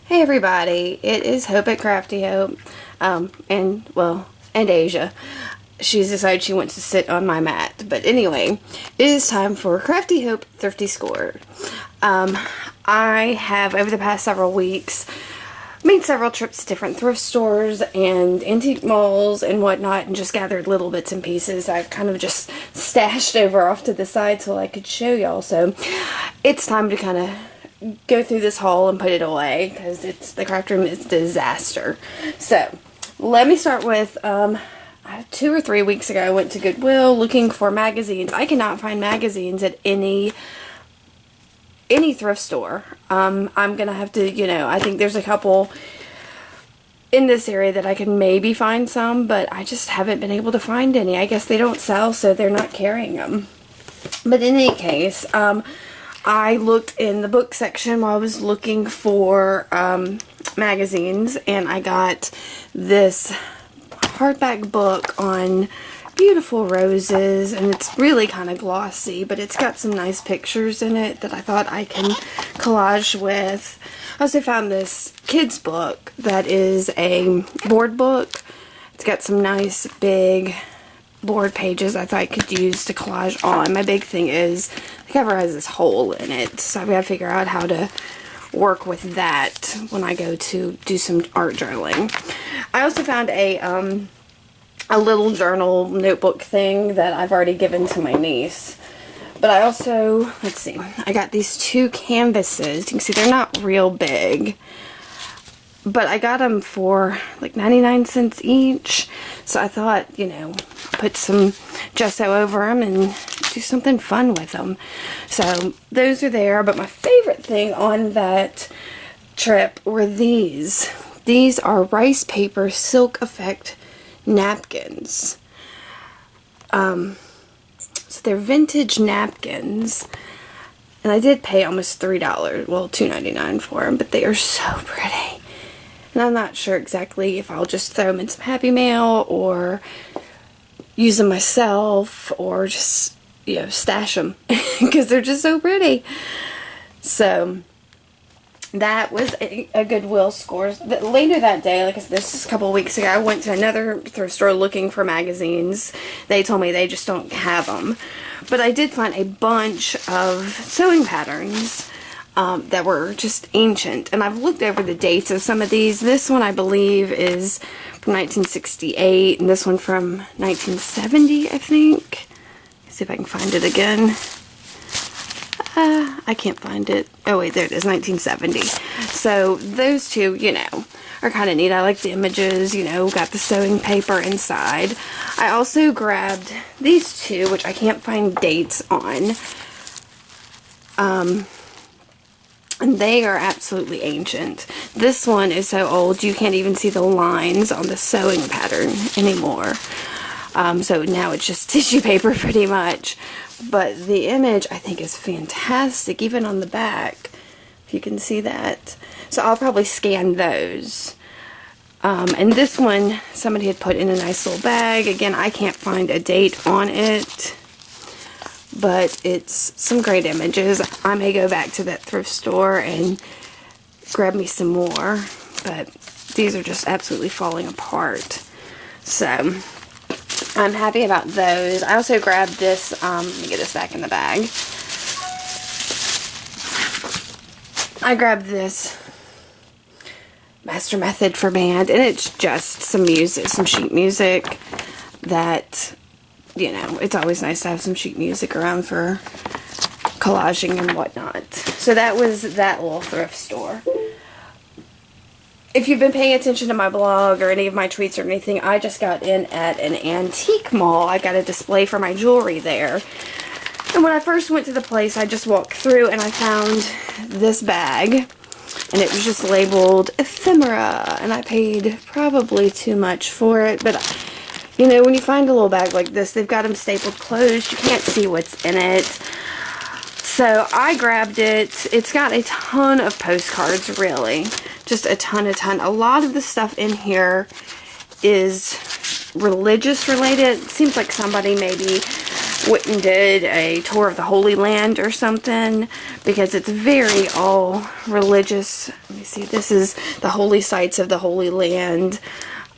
Hey everybody, it is Hope at Crafty Hope, and Asia. She's decided she wants to sit on my mat. But anyway, it is time for Crafty Hope Thrifty Score. I have, over the past several weeks, made several trips to different thrift stores and antique malls and whatnot, and just gathered little bits and pieces I've kind of just stashed over off to the side so I could show y'all. So it's time to kind of go through this haul and put it away, because the craft room is a disaster. So let me start with 2 or 3 weeks ago I went to Goodwill looking for magazines. I cannot find magazines at any thrift store. I'm gonna have to, I think there's a couple in this area that I can maybe find some, but I just haven't been able to find any. I guess they don't sell, so they're not carrying them. But in any case, I looked in the book section while I was looking for magazines, and I got this hardback book on beautiful roses, and it's really kind of glossy, but it's got some nice pictures in it that I thought I can collage with. I also found this kids book that is a board book. It's got some nice big board pages I thought I could use to collage on. My big thing is the cover has this hole in it, so I've got to figure out how to work with that when I go to do some art journaling. I also found a little journal notebook thing that I've already given to my niece. But I also, let's see, I got these 2 canvases. You can see they're not real big, but I got them for like 99 cents each. So I thought, put some gesso over them and do something fun with them. So those are there. But my favorite thing on that trip were these. These are rice paper silk effect napkins. So they're vintage napkins. And I did pay almost $3, well, $2.99 for them, but they are so pretty. And I'm not sure exactly if I'll just throw them in some Happy Mail or use them myself or just, stash them because they're just so pretty. So that was a Goodwill score. Later that day, like I said, this is a couple of weeks ago, I went to another thrift store looking for magazines. They told me they just don't have them. But I did find a bunch of sewing patterns that were just ancient. And I've looked over the dates of some of these. This one, I believe, is from 1968, and this one from 1970, I think. Let's see if I can find it again. I can't find it. Oh wait, there it is, 1970. So those two, are kind of neat. I like the images, got the sewing paper inside. I also grabbed these 2, which I can't find dates on. And they are absolutely ancient. This one is so old you can't even see the lines on the sewing pattern anymore. So now it's just tissue paper pretty much. But the image I think is fantastic, even on the back, if you can see that. So I'll probably scan those. And this one somebody had put in a nice little bag. Again, I can't find a date on it, but it's some great images. I may go back to that thrift store and grab me some more, but these are just absolutely falling apart. So I'm happy about those. I also grabbed this, let me get this back in the bag. I grabbed this Master Method for band, and it's just some music, some sheet music that, it's always nice to have some sheet music around for collaging and whatnot. So that was that little thrift store. If you've been paying attention to my blog or any of my tweets or anything, I just got in at an antique mall. I got a display for my jewelry there. And when I first went to the place, I just walked through and I found this bag. And it was just labeled Ephemera. And I paid probably too much for it. But, when you find a little bag like this, they've got them stapled closed. You can't see what's in it. So I grabbed it. It's got a ton of postcards, really. Just a ton. A lot of the stuff in here is religious related. It seems like somebody maybe went and did a tour of the Holy Land or something, because it's very all religious. Let me see, this is the holy sites of the Holy Land.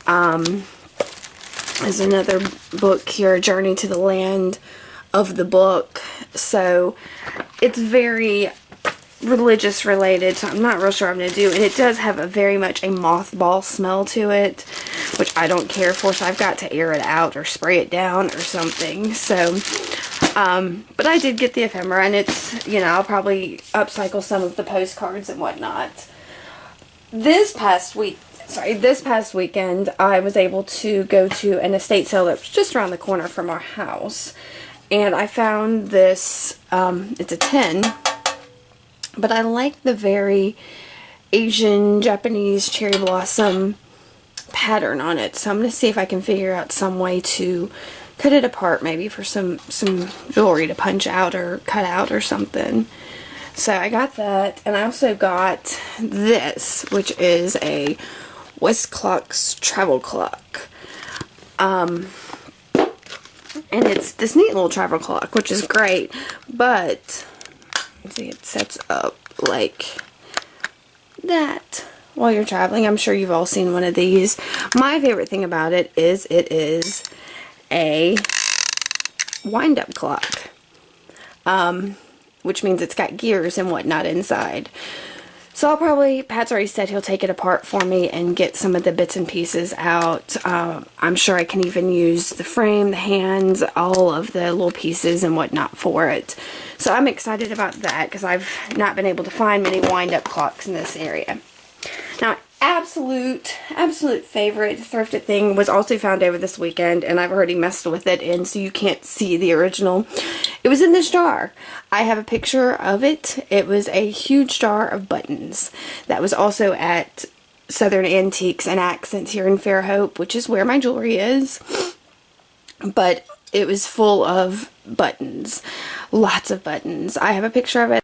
There's another book here, A Journey to the Land of the Book. So it's very religious related, so I'm not real sure what I'm going to do. And it does have a very much a mothball smell to it, which I don't care for, so I've got to air it out or spray it down or something. So, but I did get the ephemera, and it's, you know, I'll probably upcycle some of the postcards and whatnot. This past weekend, I was able to go to an estate sale that was just around the corner from our house. And I found this, it's a tin, but I like the very Asian, Japanese cherry blossom pattern on it. So I'm going to see if I can figure out some way to cut it apart, maybe for some jewelry to punch out or cut out or something. So I got that, and I also got this, which is a Whisk Luxe travel clock. And it's this neat little travel clock, which is great, but see, it sets up like that while you're traveling. I'm sure you've all seen one of these. My favorite thing about it is a wind-up clock, which means it's got gears and whatnot inside. So Pat's already said he'll take it apart for me and get some of the bits and pieces out. I'm sure I can even use the frame, the hands, all of the little pieces and whatnot for it. So I'm excited about that, because I've not been able to find many wind-up clocks in this area. Now, absolute favorite thrifted thing was also found over this weekend, and I've already messed with it, and so you can't see the original. It was in this jar. I have a picture of it. It was a huge jar of buttons that was also at Southern Antiques and Accents here in Fairhope, which is where my jewelry is. But it was full of buttons. Lots of buttons. I have a picture of it.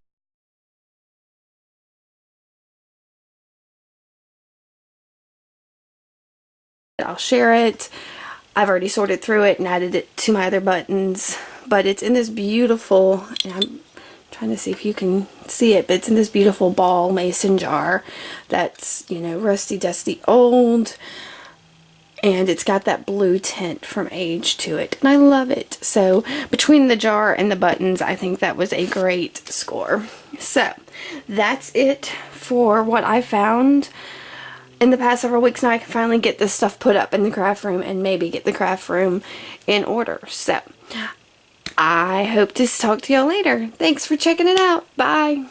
I'll share it. I've already sorted through it and added it to my other buttons, but it's in this beautiful, and I'm trying to see if you can see it, but it's in this beautiful ball mason jar that's, you know, rusty, dusty, old, and it's got that blue tint from age to it, and I love it. So between the jar and the buttons, I think that was a great score. So that's it for what I found in the past several weeks. Now I can finally get this stuff put up in the craft room and maybe get the craft room in order. So I hope to talk to y'all later. Thanks for checking it out. Bye.